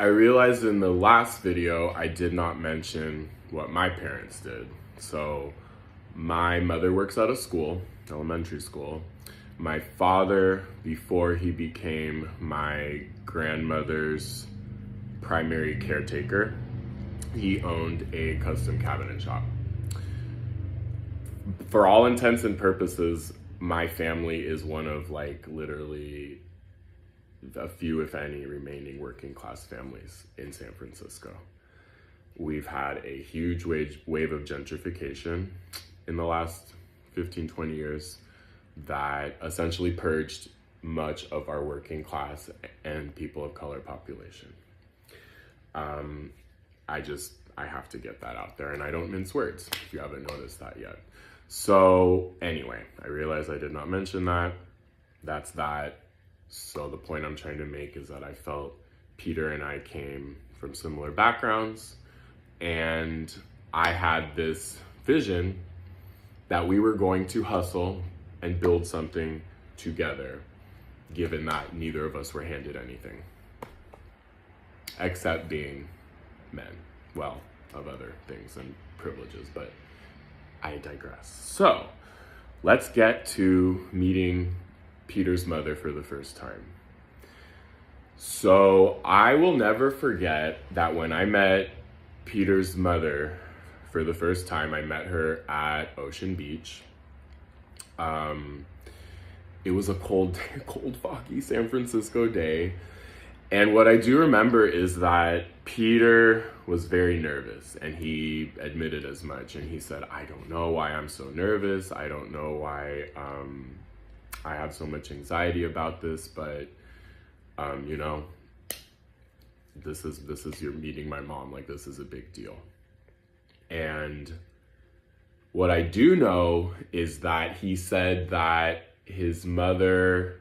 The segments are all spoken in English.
I realized in the last video I did not mention what my parents did. So my mother works at a school, elementary school. My father, before he became my grandmother's primary caretaker, he owned a custom cabinet shop. For all intents and purposes, my family is one of like literally a few, if any, remaining working class families in San Francisco. We've had a huge wave of gentrification in the last 15, 20 years that essentially purged much of our working class and people of color population. I have to get that out there, and I don't mince words if you haven't noticed that yet. So anyway, I realized I did not mention that. That's that. So the point I'm trying to make is that I felt Peter and I came from similar backgrounds, and I had this vision that we were going to hustle and build something together, given that neither of us were handed anything, except being men. Well, of other things and privileges, but I digress. So let's get to meeting Peter's mother for the first time. So I will never forget that when I met Peter's mother for the first time, I met her at Ocean Beach. It was a cold, foggy San Francisco day. And what I do remember is that Peter was very nervous, and he admitted as much. And he said, I don't know why I'm so nervous. I don't know why I have so much anxiety about this, but this is you're meeting my mom. Like, this is a big deal. And what I do know is that he said that his mother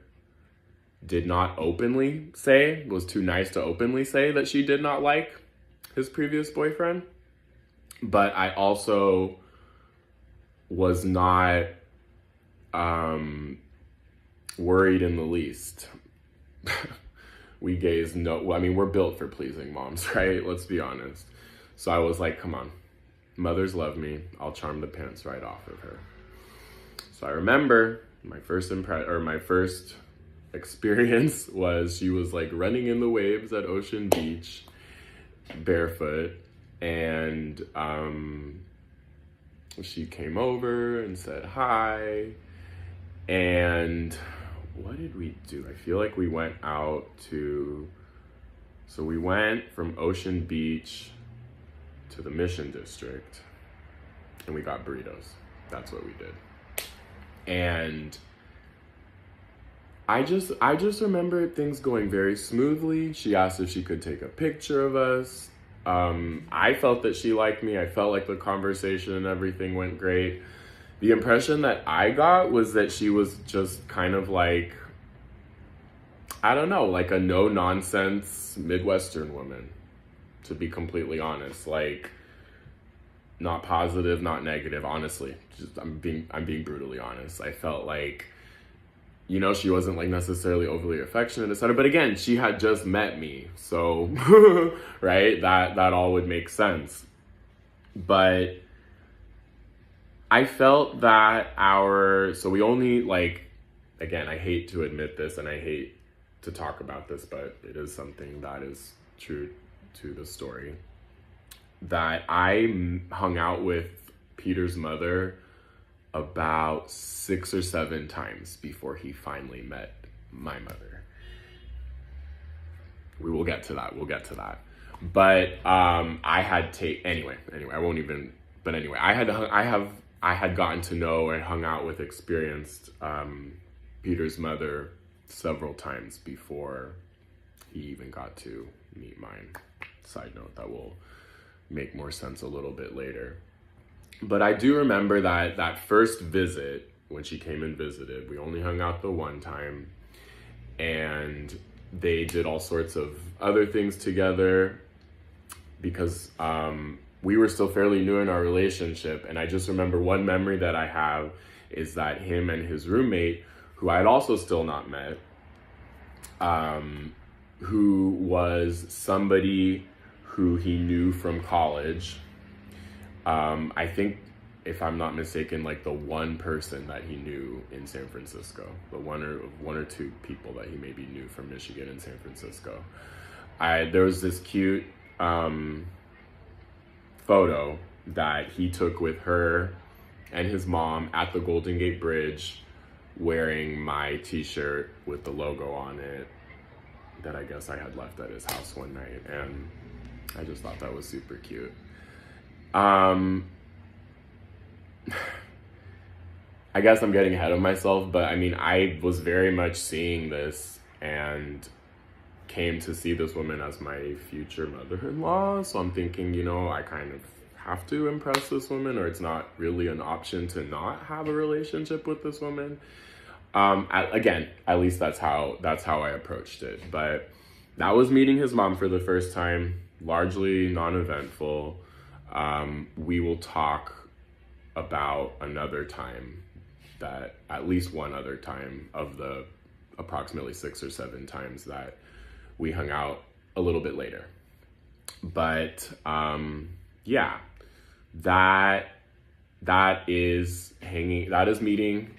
did not was too nice to openly say that she did not like his previous boyfriend. But I also was not worried in the least. We gays know, I mean, we're built for pleasing moms, right? Let's be honest. So I was like, come on, mothers love me. I'll charm the pants right off of her. So I remember my first experience was she was like running in the waves at Ocean Beach barefoot, and she came over and said hi. And what did we do? I feel like we went we went from Ocean Beach to the Mission District, and we got burritos. That's what we did. And I just remember things going very smoothly. She asked if she could take a picture of us. I felt that she liked me. I felt like the conversation and everything went great. The impression that I got was that she was just kind of like, I don't know, like a no-nonsense Midwestern woman, to be completely honest. Like, not positive, not negative, honestly. I'm being brutally honest. I felt like, she wasn't like necessarily overly affectionate, etc. But again, she had just met me. So, right, that all would make sense. But I felt that so we only, like, again, I hate to admit this and I hate to talk about this, but it is something that is true to the story, that I hung out with Peter's mother about 6 or 7 times before he finally met my mother. We will get to that. But I had gotten to know and hung out with experienced Peter's mother several times before he even got to meet mine. Side note, that will make more sense a little bit later. But I do remember that first visit, when she came and visited, we only hung out the one time, and they did all sorts of other things together because we were still fairly new in our relationship. And I just remember one memory that I have is that him and his roommate, who I had also still not met, who was somebody who he knew from college. I think, if I'm not mistaken, like the one person that he knew in San Francisco, the one or two people that he maybe knew from Michigan and San Francisco. There was this cute photo that he took with her and his mom at the Golden Gate Bridge, wearing my t-shirt with the logo on it that I guess I had left at his house one night, and I just thought that was super cute. I guess I'm getting ahead of myself, but I mean, I was very much seeing this and came to see this woman as my future mother-in-law. So I'm thinking, you know, I kind of have to impress this woman, or it's not really an option to not have a relationship with this woman. Again, at least that's how I approached it. But that was meeting his mom for the first time, largely non-eventful. We will talk about another time, that at least one other time of the approximately 6 or 7 times that we hung out a little bit later. But yeah, that is meeting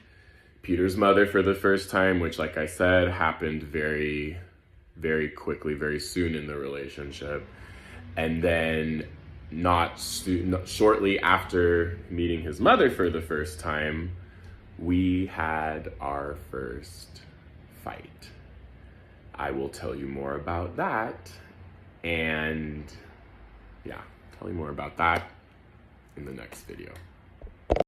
Peter's mother for the first time, which, like I said, happened very, very quickly, very soon in the relationship. And then not shortly after meeting his mother for the first time, we had our first fight. I will tell you more about that, and yeah, tell you more about that in the next video.